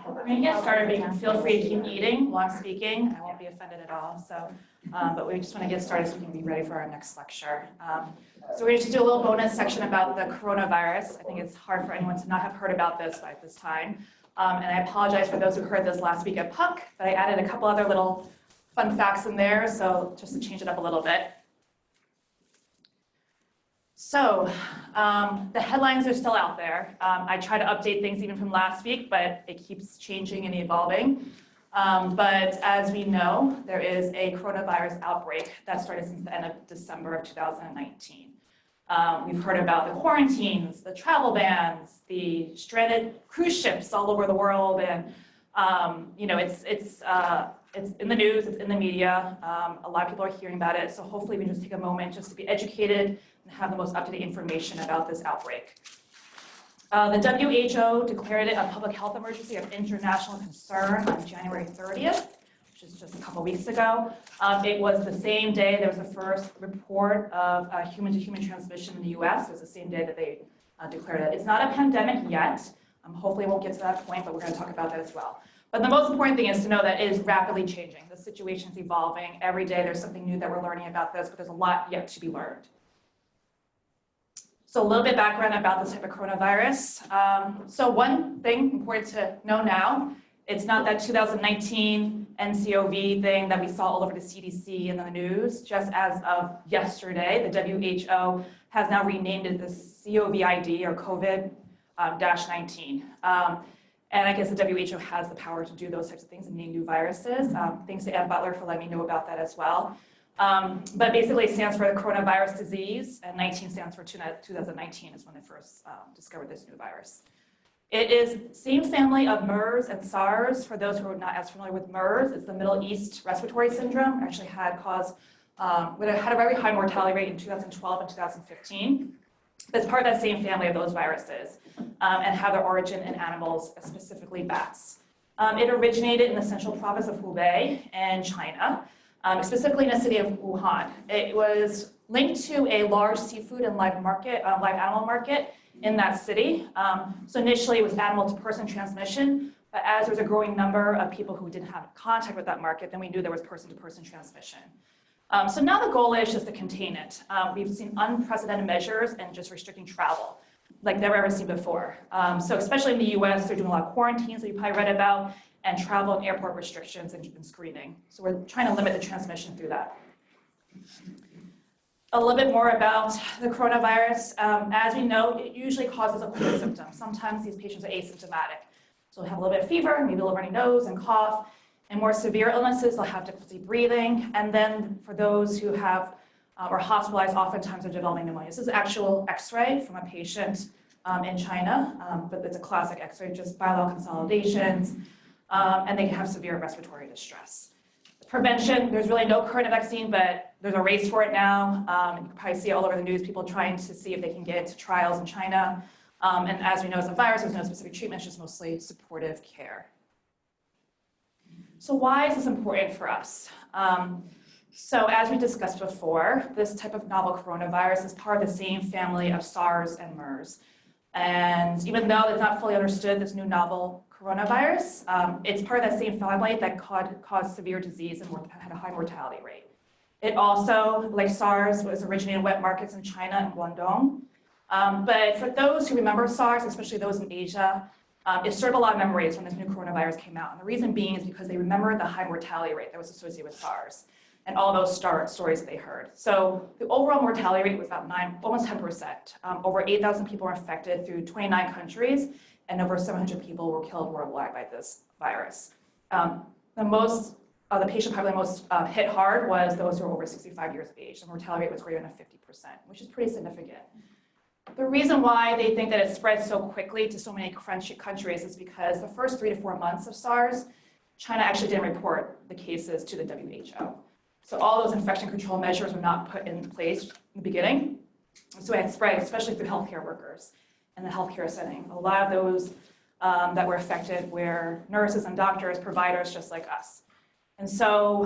We're going to get started, but you can feel free to keep eating while I'm speaking. I won't be offended at all. So, but we just want to get started so we can be ready for our next lecture. So we're going to just do a little bonus section about the coronavirus. I think it's hard for anyone to not have heard about this by this time. And I apologize for those who heard this last week at Puck, but I added a couple other little fun facts in there, so just to change it up a little bit. So the headlines are still out there. I try to update things even from last week, but it keeps changing and evolving. But as we know, there is a coronavirus outbreak that started since the end of December of 2019. We've heard about the quarantines, the travel bans, the stranded cruise ships all over the world, and you know, it's in the news, it's in the media. A lot of people are hearing about it, so hopefully we can just take a moment just to be educated and have the most up-to-date information about this outbreak. The WHO declared it a public health emergency of international concern on January 30th, which is just a couple weeks ago. It was the same day there was the first report of human-to-human transmission in the US. It was the same day that they declared it. It's not a pandemic yet. Hopefully it won't get to that point, but we're going to talk about that as well. But the most important thing is to know that it is rapidly changing. The situation is evolving. Every day there's something new that we're learning about this, but there's a lot yet to be learned. So a little bit background about this type of coronavirus. So one thing important to know now, it's not that 2019 NCOV thing that we saw all over the CDC and the news. Just as of yesterday, the WHO has now renamed it the COVID or COVID-19. And I guess the WHO has the power to do those types of things and name new viruses. Thanks to Ann Butler for letting me know about that as well. But basically it stands for the coronavirus disease, and 19 stands for 2019 is when they first discovered this new virus. It is same family of MERS and SARS. For those who are not as familiar with MERS, it's the Middle East Respiratory Syndrome. It actually had a very high mortality rate in 2012 and 2015. It's part of that same family of those viruses and have their origin in animals, specifically bats. It originated in the central province of Hubei in China. Specifically in the city of Wuhan. It was linked to a large seafood and live animal market in that city. So initially it was animal-to-person transmission, but as there was a growing number of people who didn't have contact with that market, then we knew there was person-to-person transmission. So now the goal is just to contain it. We've seen unprecedented measures and just restricting travel, like never ever seen before. So especially in the US, they're doing a lot of quarantines that you probably read about, and travel and airport restrictions and screening. So we're trying to limit the transmission through that. A little bit more about the coronavirus. As we know, it usually causes a cold symptom. Sometimes these patients are asymptomatic. So they'll have a little bit of fever, maybe a little runny nose and cough. And more severe illnesses, they'll have difficulty breathing. And then for those who have are hospitalized, oftentimes they're developing pneumonia. This is actual x-ray from a patient in China, but it's a classic x-ray, just bilateral consolidations. And they can have severe respiratory distress. Prevention, there's really no current vaccine, but there's a race for it now. You can probably see all over the news people trying to see if they can get into trials in China. And as we know, as a virus, there's no specific treatment, it's just mostly supportive care. So why is this important for us? So as we discussed before, this type of novel coronavirus is part of the same family of SARS and MERS. And even though it's not fully understood, this new novel coronavirus, it's part of that same family that caused severe disease and had a high mortality rate. It also, like SARS, was originated in wet markets in China and Guangdong. But for those who remember SARS, especially those in Asia, it stirred up a lot of memories when this new coronavirus came out. And the reason being is because they remember the high mortality rate that was associated with SARS and all those stories that they heard. So the overall mortality rate was about almost 10%. Over 8,000 people were infected through 29 countries, and over 700 people were killed worldwide by this virus. The patient population most hit hard was those who were over 65 years of age. The mortality rate was greater than 50%, which is pretty significant. The reason why they think that it spread so quickly to so many countries is because the first 3 to 4 months of SARS, China actually didn't report the cases to the WHO. So all those infection control measures were not put in place in the beginning. So it had spread, especially through healthcare workers in the healthcare setting. A lot of those that were affected were nurses and doctors, providers just like us. And so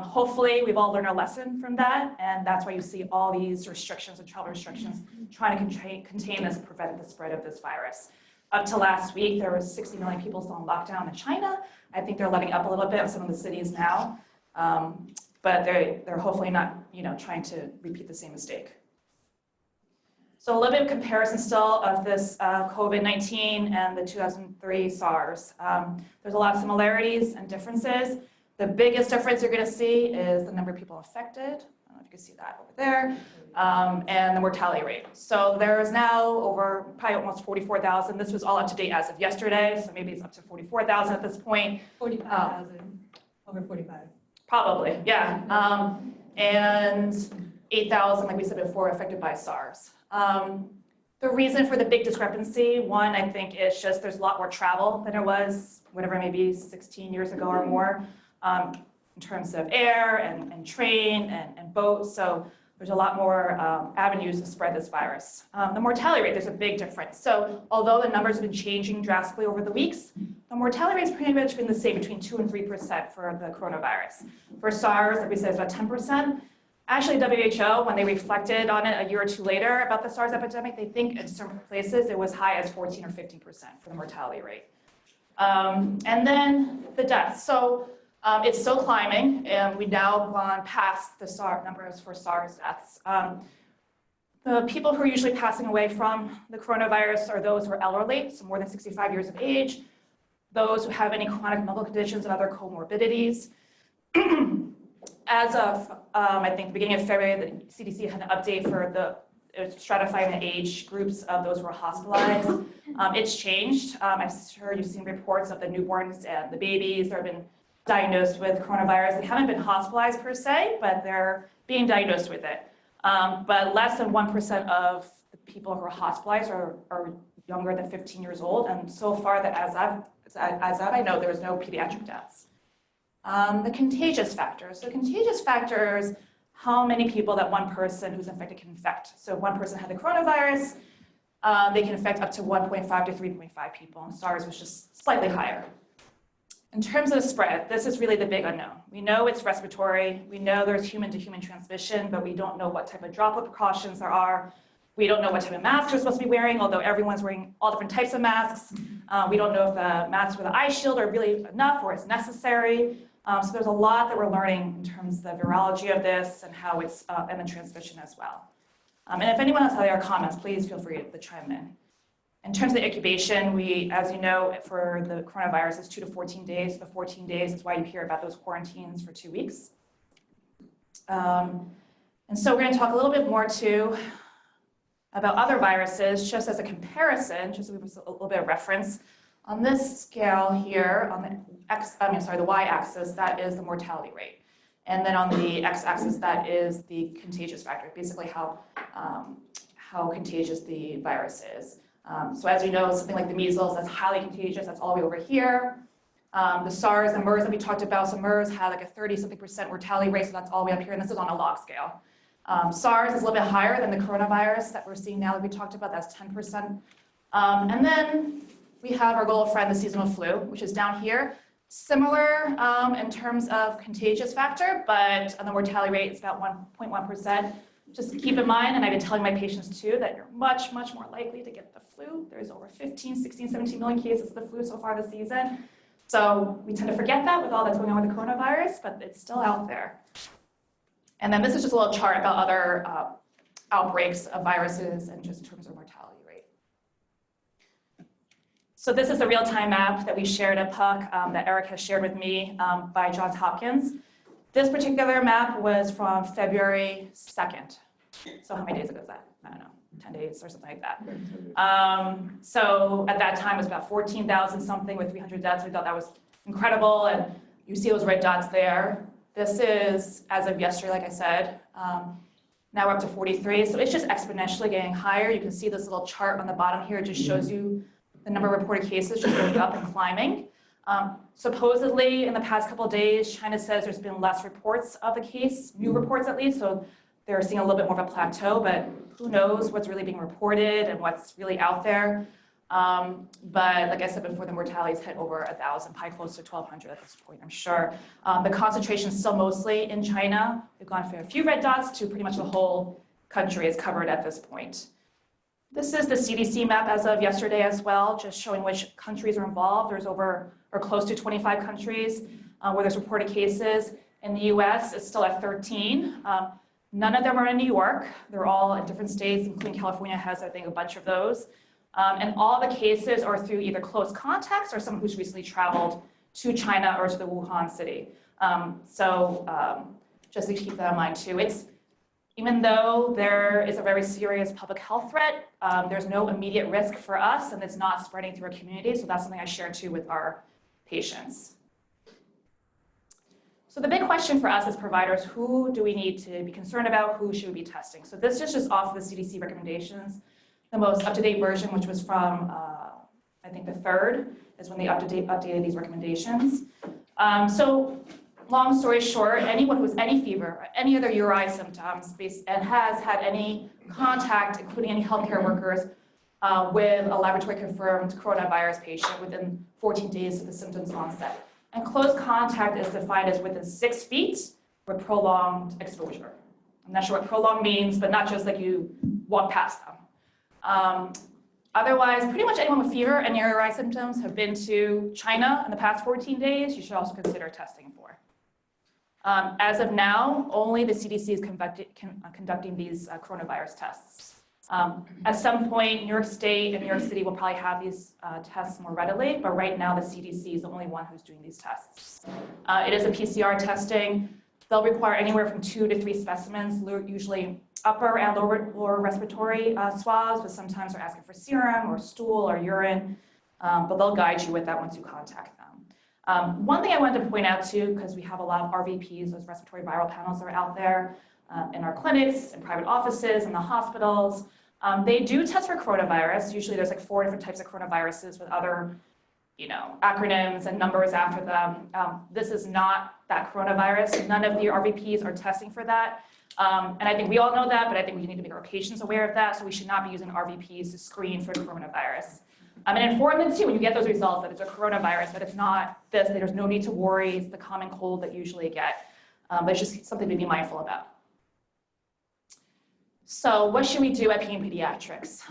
hopefully we've all learned a lesson from that, and that's why you see all these restrictions and travel restrictions trying to contain this and prevent the spread of this virus. Up to last week, there was 60 million people still on lockdown in China. I think they're letting up a little bit in some of the cities now, but they're hopefully not, trying to repeat the same mistake. So a little bit of comparison still of this COVID-19 and the 2003 SARS. There's a lot of similarities and differences. The biggest difference you're going to see is the number of people affected. I don't know if you can see that over there, and the mortality rate. So there is now over probably almost 44,000. This was all up to date as of yesterday, so maybe it's up to 44,000 at this point. 45,000, over 45. Probably, yeah. And 8,000, like we said before, affected by SARS. The reason for the big discrepancy, one, I think it's just there's a lot more travel than there was, whatever, maybe 16 years ago or more, in terms of air and train and boat. So there's a lot more avenues to spread this virus. The mortality rate, there's a big difference. So although the numbers have been changing drastically over the weeks, the mortality rate's pretty much been the same, between 2 and 3% for the coronavirus. For SARS, like we said, it's about 10%. Actually, WHO, when they reflected on it a year or two later about the SARS epidemic, they think in certain places it was high as 14 or 15% for the mortality rate. And then the deaths. So it's still climbing, and we've now gone past the SARS numbers for SARS deaths. The people who are usually passing away from the coronavirus are those who are elderly, so more than 65 years of age, those who have any chronic medical conditions and other comorbidities. As of, I think, the beginning of February, the CDC had an update for stratifying the age groups of those who are hospitalized. It's changed. I'm sure you've seen reports of the newborns and the babies that have been diagnosed with coronavirus. They haven't been hospitalized per se, but they're being diagnosed with it. But less than 1% of the people who are hospitalized are younger than 15 years old. And so far, that as I know, there was no pediatric deaths. The contagious factors. So contagious factors, how many people that one person who's infected can infect. So if one person had the coronavirus, they can infect up to 1.5 to 3.5 people. And SARS was just slightly higher. In terms of the spread, this is really the big unknown. We know it's respiratory. We know there's human-to-human transmission, but we don't know what type of droplet precautions there are. We don't know what type of masks you're supposed to be wearing, although everyone's wearing all different types of masks. We don't know if the masks with the eye shield are really enough or it's necessary. So there's a lot that we're learning in terms of the virology of this and how it's, and the transmission as well. And if anyone has other comments, please feel free to chime in. In terms of the incubation, we, as you know, for the coronavirus, is 2 to 14 days. So the 14 days is why you hear about those quarantines for 2 weeks. And so we're going to talk a little bit more too about other viruses, just as a comparison, just so we have a little bit of reference. On this scale here, on the the y-axis, that is the mortality rate. And then on the x-axis, that is the contagious factor, basically how contagious the virus is. So as you know, something like the measles, that's highly contagious, that's all the way over here. The SARS and MERS that we talked about, so MERS had like a 30-something% mortality rate, so that's all the way up here, and this is on a log scale. SARS is a little bit higher than the coronavirus that we're seeing now that we talked about, that's 10%. And then we have our little friend, the seasonal flu, which is down here. Similar in terms of contagious factor, but on the mortality rate, it's about 1.1%. Just keep in mind, and I've been telling my patients too, that you're much, much more likely to get the flu. There's over 15, 16, 17 million cases of the flu so far this season. So we tend to forget that with all that's going on with the coronavirus, but it's still out there. And then this is just a little chart about other outbreaks of viruses and just in terms of mortality rate. So this is the real-time map that we shared at PUC that Eric has shared with me by Johns Hopkins. This particular map was from February 2nd. So how many days ago is that? I don't know, 10 days or something like that. So at that time, it was about 14,000 something with 300 deaths. We thought that was incredible. And you see those red dots there. This is, as of yesterday, like I said, now we're up to 43. So it's just exponentially getting higher. You can see this little chart on the bottom here. It just shows you the number of reported cases just going up and climbing. Supposedly, in the past couple of days, China says there's been less reports of the case, new reports at least, so they're seeing a little bit more of a plateau, but who knows what's really being reported and what's really out there. But like I said before, the mortality's hit over 1,000, probably close to 1,200 at this point, I'm sure. The concentration is still mostly in China. We've gone from a few red dots to pretty much the whole country is covered at this point. This is the CDC map as of yesterday as well, just showing which countries are involved. There's over or close to 25 countries where there's reported cases. In the US, it's still at 13. None of them are in New York. They're all in different states, including California has, I think, a bunch of those. And all the cases are through either close contacts or someone who's recently traveled to China or to the Wuhan city. Just to keep that in mind too. Even though there is a very serious public health threat, there's no immediate risk for us and it's not spreading through our community. So that's something I share too with our patients. So the big question for us as providers, who do we need to be concerned about? Who should we be testing? So this is just off of the CDC recommendations. The most up-to-date version, which was from, I think the 3rd, is when they updated these recommendations. So long story short, anyone who has any fever or any other URI symptoms and has had any contact, including any healthcare workers, with a laboratory-confirmed coronavirus patient within 14 days of the symptoms onset. And close contact is defined as within 6 feet with prolonged exposure. I'm not sure what prolonged means, but not just like you walk past them. Otherwise, pretty much anyone with fever and URI symptoms have been to China in the past 14 days, you should also consider testing for. As of now, only the CDC is conducting these coronavirus tests. At some point, New York State and New York City will probably have these tests more readily, but right now the CDC is the only one who's doing these tests. It is a PCR testing. They'll require anywhere from 2 to 3 specimens, usually upper and lower respiratory swabs, but sometimes they're asking for serum or stool or urine, but they'll guide you with that once you contact them. One thing I wanted to point out too, because we have a lot of RVPs, those respiratory viral panels that are out there in our clinics, in private offices, in the hospitals. They do test for coronavirus. Usually there's like 4 different types of coronaviruses with other acronyms and numbers after them. This is not that coronavirus. None of the RVPs are testing for that. And I think we all know that, but I think we need to make our patients aware of that. So we should not be using RVPs to screen for the coronavirus. And inform them too when you get those results that it's a coronavirus, that it's not this, that there's no need to worry. It's the common cold that you usually get. But it's just something to be mindful about. So what should we do at PN Pediatrics?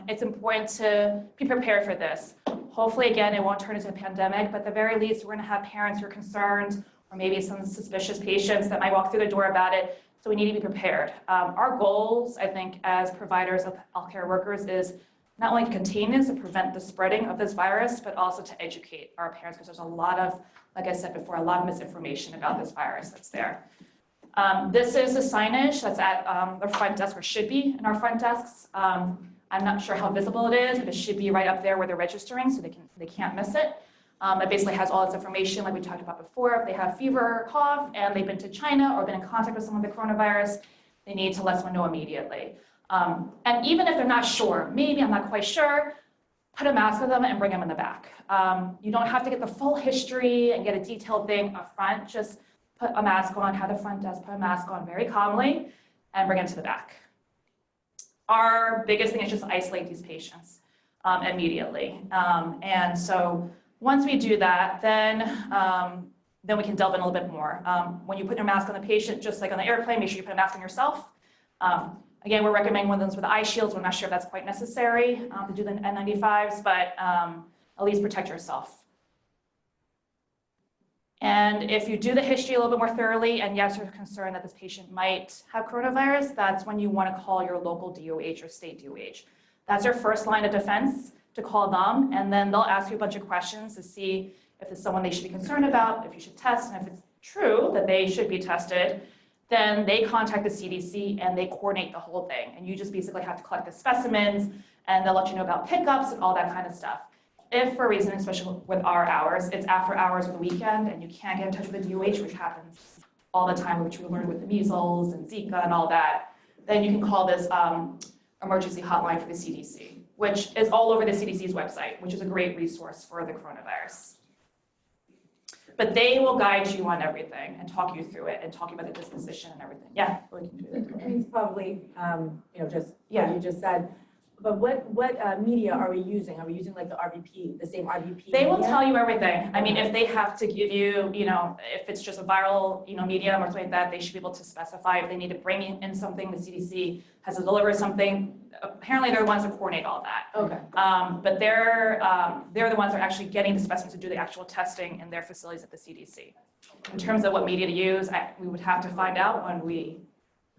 It's important to be prepared for this. Hopefully, again, it won't turn into a pandemic, but at the very least, we're going to have parents who are concerned, or maybe some suspicious patients that might walk through the door about it. So we need to be prepared. Our goals, I think, as providers of healthcare workers is not only to contain this and prevent the spreading of this virus, but also to educate our parents, because there's a lot of, like I said before, a lot of misinformation about this virus that's there. This is the signage that's at the front desk, or should be in our front desks. I'm not sure how visible it is, but it should be right up there where they're registering, so they can't miss it. It basically has all its information like we talked about before. If they have fever or cough and they've been to China or been in contact with someone with the coronavirus, they need to let someone know immediately. And even if they're not sure, maybe I'm not quite sure, put a mask on them and bring them in the back. You don't have to get the full history and get a detailed thing up front. Just put a mask on, have the front desk put a mask on very calmly and bring them to the back. Our biggest thing is just isolate these patients immediately. And so once we do that, then we can delve in a little bit more. When you put your mask on the patient, just like on the airplane, make sure you put a mask on yourself. Again, we're recommending one of those with eye shields. We're not sure if that's quite necessary to do the N95s, but at least protect yourself. And if you do the history a little bit more thoroughly, and yes, you're concerned that this patient might have coronavirus, that's when you want to call your local DOH or state DOH. That's your first line of defense, to call them, and then they'll ask you a bunch of questions to see if it's someone they should be concerned about, if you should test, and if it's true that they should be tested, then they contact the CDC and they coordinate the whole thing. And you just basically have to collect the specimens, and they'll let you know about pickups and all that kind of stuff. If for a reason, especially with our hours, it's after hours of the weekend and you can't get in touch with the DOH, which happens all the time, which we learned with the measles and Zika and all that, then you can call this emergency hotline for the CDC, which is all over the CDC's website, which is a great resource for the coronavirus. But they will guide you on everything and talk you through it and talk about the disposition and everything. Yeah, we can do that. It's probably, just what you just said. But what media are we using? Are we using like the RVP, the same RVP? They will tell you everything. I mean, if they have to give you, if it's just a viral, medium or something like that, they should be able to specify if they need to bring in something. The CDC has to deliver something. apparently they're the ones that coordinate all that. Okay. But they're the ones that are actually getting the specimens to do the actual testing in their facilities at the CDC. In terms of what media to use, we would have to find out when we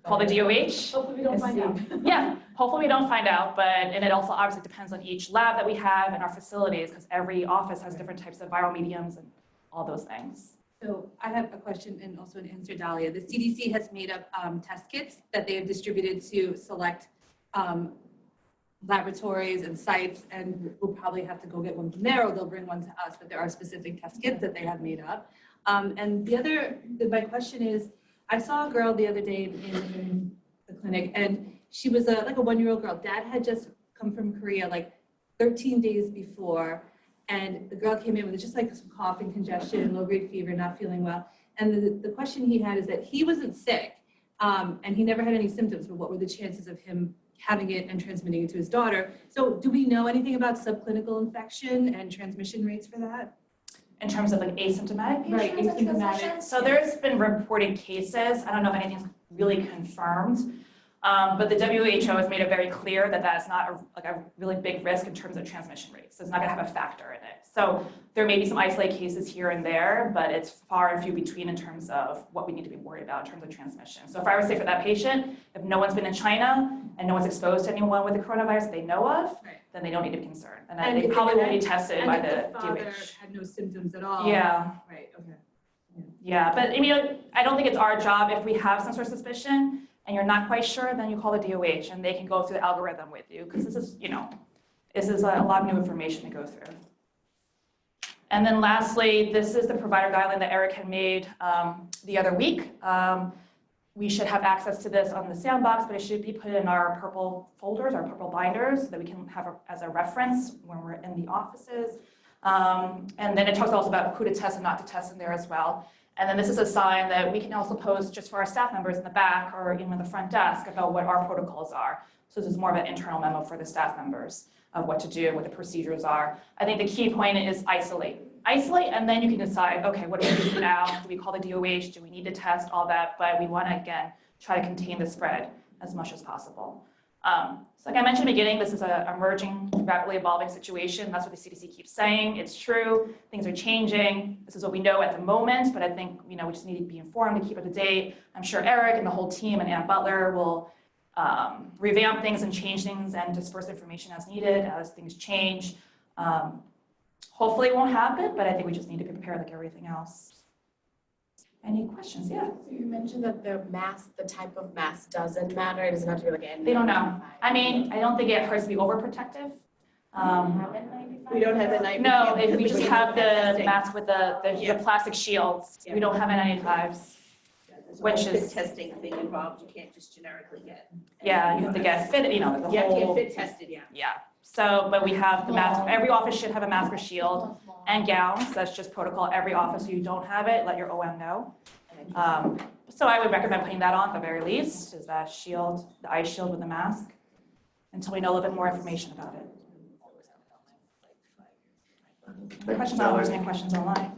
call the DOH. Hopefully we don't find out. Yeah, hopefully we don't find out, and it also obviously depends on each lab that we have and our facilities, because every office has different types of viral mediums and all those things. So I have a question and also an answer, Dahlia. The CDC has made up test kits that they have distributed to select laboratories and sites, and we'll probably have to go get one from there, or they'll bring one to us, but there are specific test kits that they have made up. And my question is, I saw a girl the other day in the clinic, and she was like a 1-year-old girl. Dad had just come from Korea like 13 days before, and the girl came in with just like some coughing, congestion, low-grade fever, not feeling well. And the question he had is that he wasn't sick, and he never had any symptoms, but what were the chances of him having it and transmitting it to his daughter? So do we know anything about subclinical infection and transmission rates for that? In terms of like asymptomatic patients Right, and asymptomatic. transmission. So there's been reported cases. I don't know if anything's really confirmed, but the WHO has made it very clear that that's not a really big risk in terms of transmission rates. So it's not going to have a factor in it. So there may be some isolated cases here and there, but it's far and few between in terms of what we need to be worried about in terms of transmission. So if I were to say for that patient, if no one's been in China and no one's exposed to anyone with the coronavirus that they know of, Right. then they don't need to be concerned. And And they if probably they- won't be tested by And the if the father DOH. had no symptoms at all. Yeah. Right, okay. Yeah, but I mean, I don't think it's our job if we have some sort of suspicion and you're not quite sure, then you call the DOH and they can go through the algorithm with you, because this is a lot of new information to go through. And then lastly, this is the provider guideline that Eric had made the other week. We should have access to this on the sandbox, but it should be put in our purple folders, our purple binders, that we can have as a reference when we're in the offices. And then it talks also about who to test and not to test in there as well. And then this is a sign that we can also post just for our staff members in the back or even in the front desk about what our protocols are. So this is more of an internal memo for the staff members of what to do, what the procedures are. I think the key point is isolate. Isolate, and then you can decide, okay, what do we do now? Do we call the DOH? Do we need to test all that? But we want to, again, try to contain the spread as much as possible. So like I mentioned in the beginning, this is an emerging, rapidly evolving situation. That's what the CDC keeps saying. It's true. Things are changing. This is what we know at the moment, but I think we just need to be informed to keep up to date. I'm sure Eric and the whole team and Ann Butler will revamp things and change things and disperse information as needed as things change. Hopefully it won't happen, but I think we just need to be prepared like everything else. Any questions? Yeah. So you mentioned that the mask, the type of mask doesn't matter. It doesn't have to be like an N95. They don't know. I mean, I don't think it hurts to be overprotective. We don't have N95. No, we just have the mask with the plastic shields. We don't have N95s. There's a Which whole fit is- testing thing involved. You can't just generically get. Yeah, you have to get fit, the You have to whole. get fit tested, yeah. Yeah. So, but we have the mask. Every office should have a mask or shield and gowns. That's just protocol. Every office you don't have it, let your OM know. So I would recommend putting that on at the very least, is that shield, the eye shield with the mask, until we know a little bit more information about it. Questions? I don't know if there's any questions online.